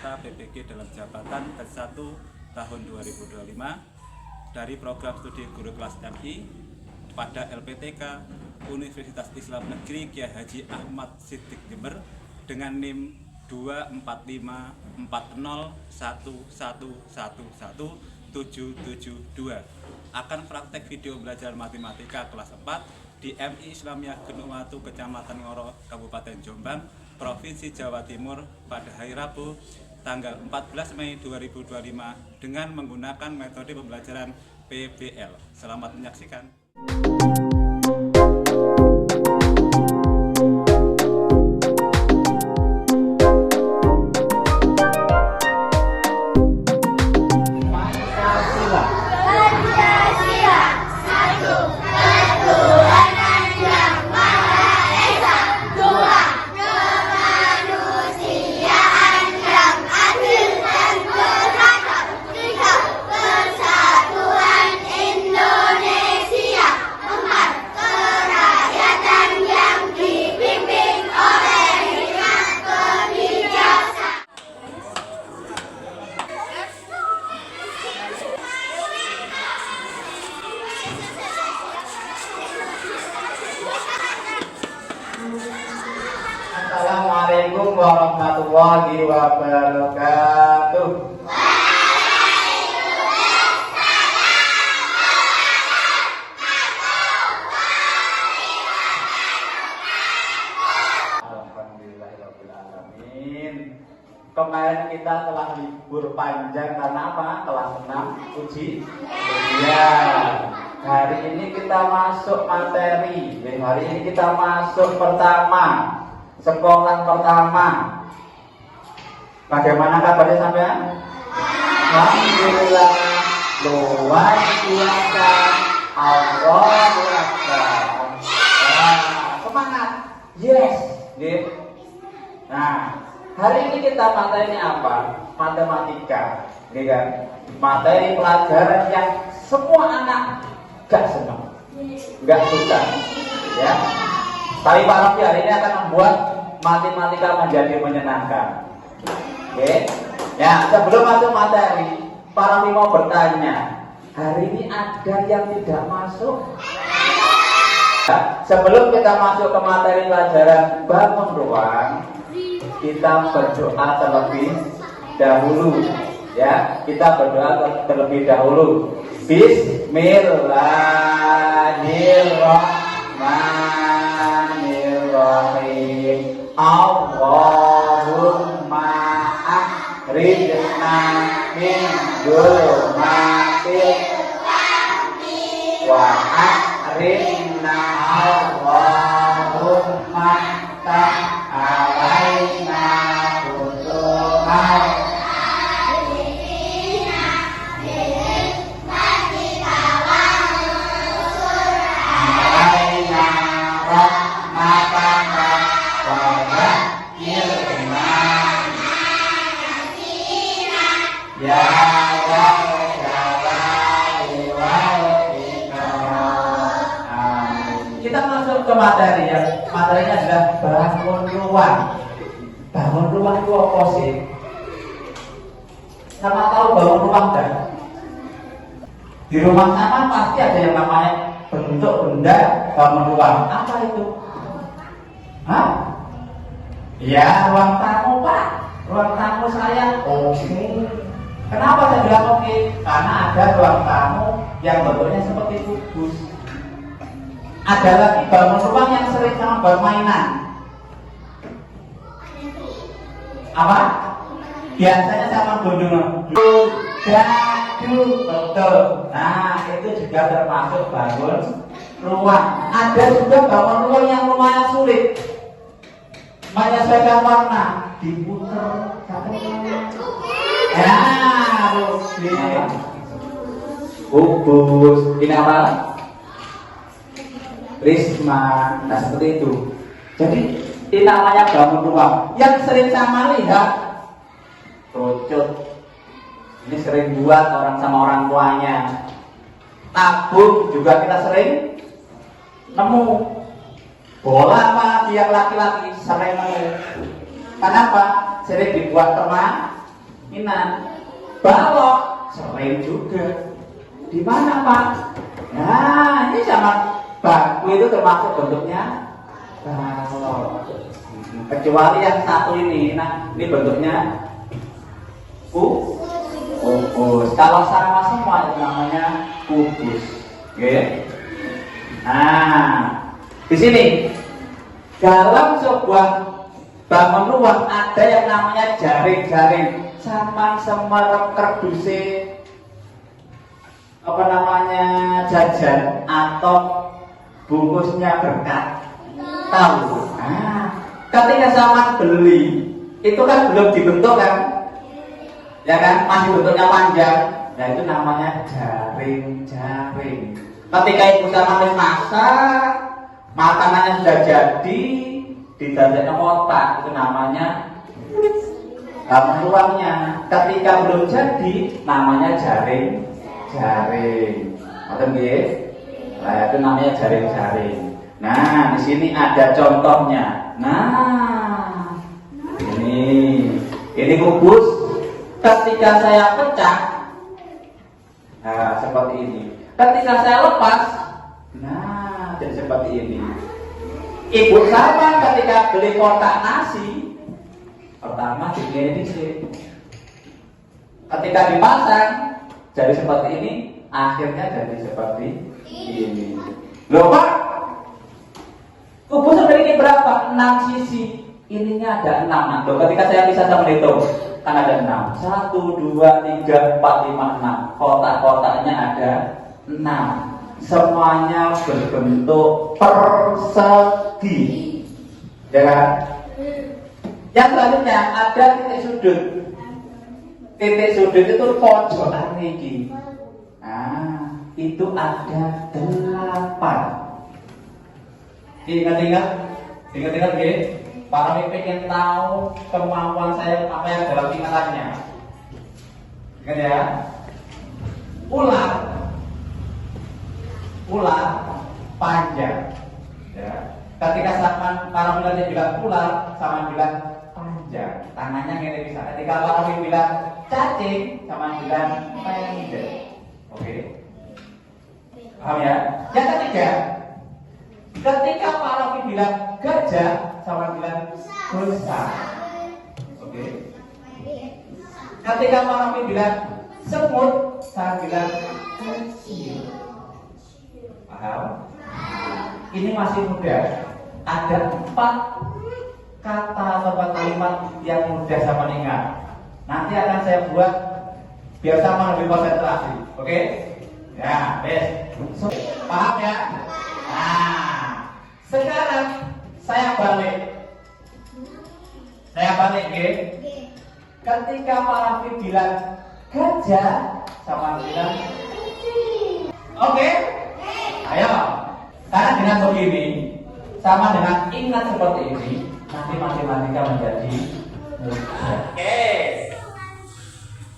peserta PPG dalam jabatan ke-1 tahun 2025 dari program studi guru kelas MI pada LPTK Universitas Islam Negeri Kiai Haji Ahmad Siddiq Jember dengan NIM 2451011117772 akan praktek video belajar matematika kelas 4 di MI Islamiyah Gunung Watu, Kecamatan Ngoro, Kabupaten Jombang, Provinsi Jawa Timur pada hari Rabu tanggal 14 Mei 2025 dengan menggunakan metode pembelajaran PBL. Selamat menyaksikan. Assalamualaikum warahmatullahi wabarakatuh. Alhamdulillahirrahmanirrahim. Kemarin kita telah libur panjang karena apa? Kelas 6 ujian. Hari ini kita masuk materi. Hari ini kita masuk pertama. Sekolah pertama. Bagaimana kabarnya sampean? Alhamdulillah. Luar biasa. Allahu Akbar. Semangat. Yes. Gitu. Nah, hari ini kita materinya apa? Matematika. Gitu kan? Materi pelajaran yang semua anak gak senang, gak suka. Ya. Tapi Pak Rafi hari ini akan membuat matematika menjadi menyenangkan. Oke? Ya, sebelum masuk materi, Pak Rafi mau bertanya, hari ini ada yang tidak masuk? Ya, sebelum kita masuk ke materi pelajaran bangun ruang, kita berdoa terlebih dahulu. Ya, kita berdoa terlebih dahulu. Bismillahirrahmanirrahim. Allahumma akhrijna min dzulumatil wa akhrijna Allahumma ta'alaina husnul Kita masuk ke materi ya. Materinya adalah bangun ruang. Bangun ruang itu apa sih? Sama tahu bangun ruang kan? Di rumah sama pasti ada yang namanya bentuk benda bangun ruang. Apa itu? Hah? Ya, ruang tamu Pak. Ruang tamu saya. Oke. Kenapa saya bilang oke? Karena ada ruang tamu yang bentuknya seperti kubus. Ada lagi bangun ruang yang sering sama bermainan. Apa? Biasanya sama gunung. Dadu, betul. Nah, itu juga termasuk bangun ruang. Ada juga bangun ruang yang lumayan sulit. Menyesuaikan warna, diputer sampai ya, kubus. Ini apa? Risma. Nah, seperti itu. Jadi ini namanya bangun ruang. Yang sering sama lihat kerucut. Ini sering buat orang sama orang tuanya. Tabung juga kita sering nemu. Bola apa tiap laki-laki sering nemu. Kenapa? Sering dibuat Kemungkinan. Balok sering juga. Di mana Pak? Nah, ini sama bangku itu termasuk bentuknya balok. Kecuali yang satu ini. Nah, ini bentuknya kubus. Kalau sama semua itu namanya kubus. Oke. Nah, di sini dalam sebuah bangun rumah ada yang namanya jaring-jaring, sama semerep kerduse jajan atau bungkusnya berkat. Tahu? Nah, ketika sama beli itu kan belum dibentuk kan, ya kan, masih bentuknya panjang. Nah itu namanya jaring-jaring. Ketika ibu sama masak, makanannya sudah jadi, ditaruhnya kotak, itu namanya ruangnya. Ketika belum jadi, namanya jaring-jaring. Atau nah, itu namanya jaring-jaring. Nah, di sini ada contohnya. Nah, ini kubus. Ketika saya pecah, nah seperti ini. Ketika saya lepas, nah jadi seperti ini. Ibu sama ketika beli kotak nasi, pertama begini sih. Ketika dipasang, jadi seperti ini, akhirnya jadi seperti ini. Loh Pak, kubus memiliki berapa? 6 sisi. Ininya ada 6. Loh, ketika saya bisa menghitung, kan ada 6. 1, 2, 3, 4, 5, 6. Kotak-kotaknya ada 6. Semuanya berbentuk persegi. Ya kan? Yang selanjutnya ada titik sudut. Titik sudut itu pojokan ini. Nah, itu ada 8. Ingat-ingat ya. Para pemimpin yang tahu kemampuan saya apa yang dalam ingatannya. Ingat ya. Ular panjang. Ya. Ketika sama para pemimpin bilang ular, sama bilang panjang. Tangannya ngene bisa. Ketika para pemimpin bilang cacing, sama bilang pendek. Oke. Paham ya? Yang ketiga, ketika para pemimpin bilang gajah, sama bilang besar. Oke. Ketika para pemimpin bilang semut, saya bilang kecil. Paham? Ini masih mudah. Ada 4 kata atau kalimat yang mudah sama ingat. Nanti akan saya buat biar sama lebih konsentrasi. Oke? Ya, paham ya? Nah, sekarang saya balik, oke? Ketika para pemimpin bilang gajah, sama bilang oke? Ayo, karena dengan begini, sama dengan ingat seperti ini, nanti matematika menjadi mudah. Oke,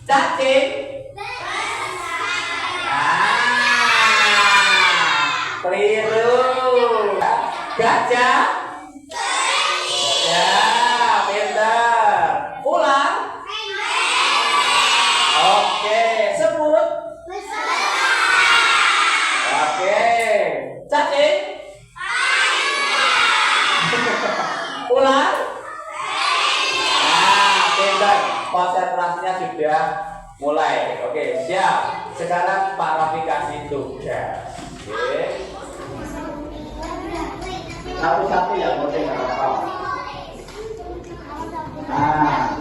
cacing, keliru. Gajah, ya, pintar. Ular, oke. Semut, oke. Cacing, ular, nah, pintar. Konsentrasinya sudah mulai. Oke, siap. Sekarang klarifikasi tugas. Oke. Satu-satu yang penting apa? Nah.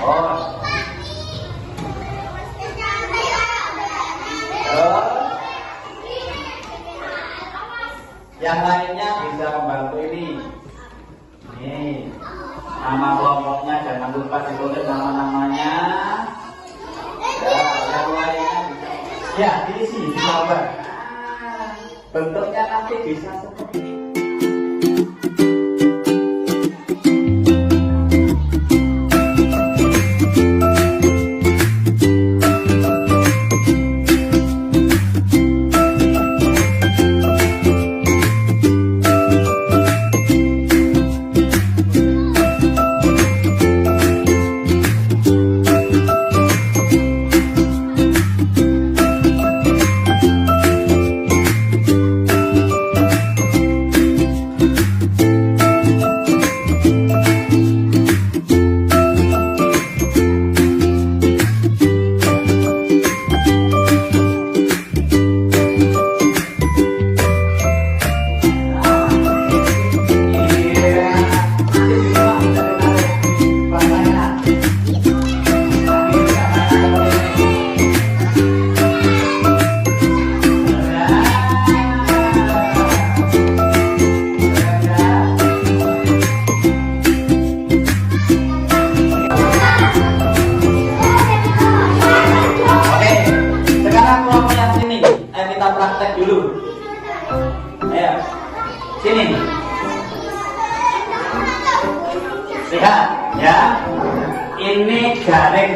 Oh. Yang lainnya bisa membantu ini. Nih, nama kelompoknya jangan lupa ditulis nama-namanya. Ya, yang lainnya bisa. Ya, diisi, dicoba. Bentuknya nanti bisa seperti ini.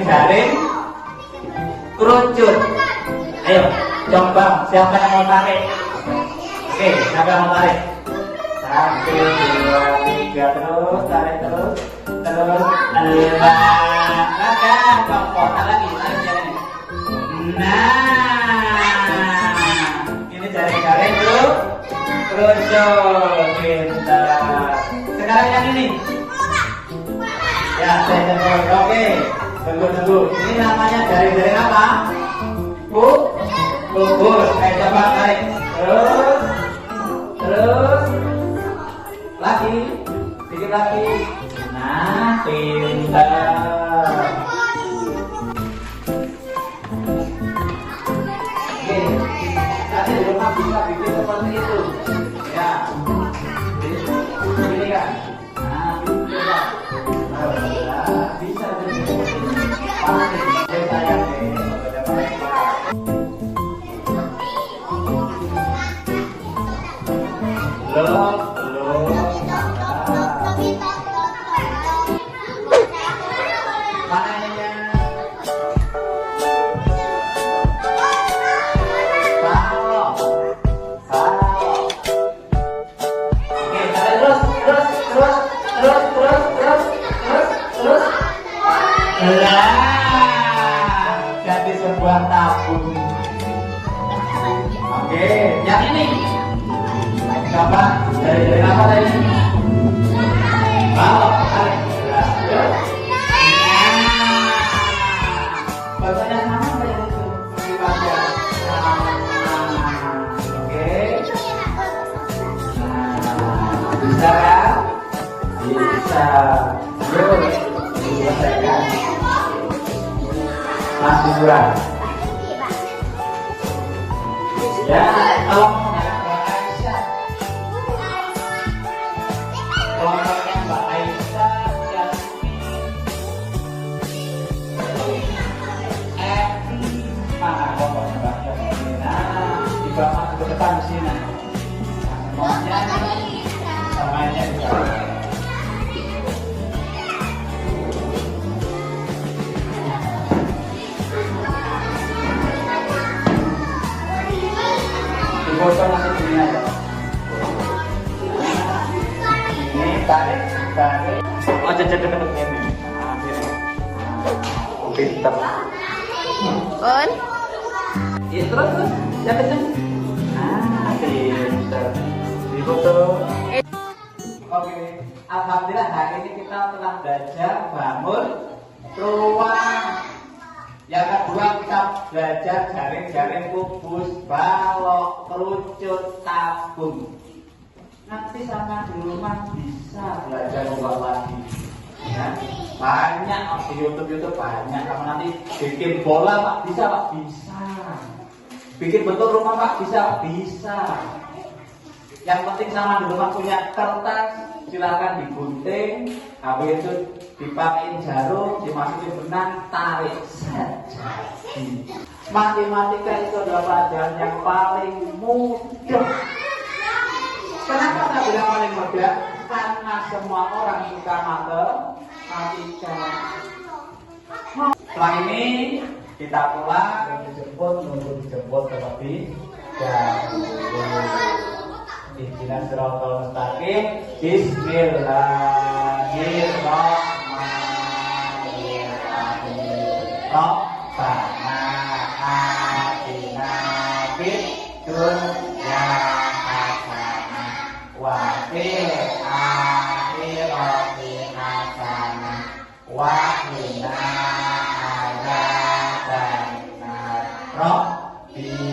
jaring kerucut. Ayo, coba siapa yang mau tarik? Oke, siapa yang mau tarik? 1, 2, 3, terus tarik terus. Langkah, kompor lagi, tarik jaring. Nah, ini jaring-jaring tuh kerucut, pintar. Sekarang yang ini. Ya, saya jempol. Oke, tunggu. Ini namanya jaring-jaring apa? Kubur. Coba tarik. Terus. Lagi, sedikit lagi. Nah, pintar. Oke, nanti di rumah bisa bikin seperti itu. Ya, ini kan. Nah, bisa pasti sayang belum mana ininya balok oke tarik terus jadi sebuah tabung. Oke, yang ini coba dari apa tadi? Balok, tarik. Bentuknya sama kayak itu, sifatnya. Oke. Bisa kan? Bisa. Yuk, selesaikan. Masih kurang. Ya, kelompoknya Mbak Aisyah, mana kelompoknya Mbak Aisyah? Nah, dibawa ke depan di sini. Semuanya di sana. Foto masih sini aja. Ini tarik. Oh, deket ini. Pinter. On. Ya terus, ya kenceng. Pinter. Di foto. Oke, alhamdulillah hari ini kita telah belajar bangun ruang. Yang kedua kita belajar jaring-jaring kubus, balok, kerucut, tabung. Nanti sama di rumah bisa belajar membuat lagi. Ya, banyak di YouTube banyak. Kamu nanti bikin bola Pak bisa Pak bisa. Bikin bentuk rumah Pak bisa. Yang penting sama di rumah punya kertas, silakan digunting, habis itu dipakein jarum, dimasukin benang, tarik saja. Matematika itu adalah pelajaran yang paling mudah. Kenapa saya bilang paling mudah? Karena semua orang suka matematika. Setelah ini kita pulang dan dijemput terlebih dahulu. Ihdinas siratal mustaqim. Bismillahirrahmanirrahim. Rabbana atina fid dunya hasanah wa fil akhirati hasanah wa qina adzabannar. Rabbi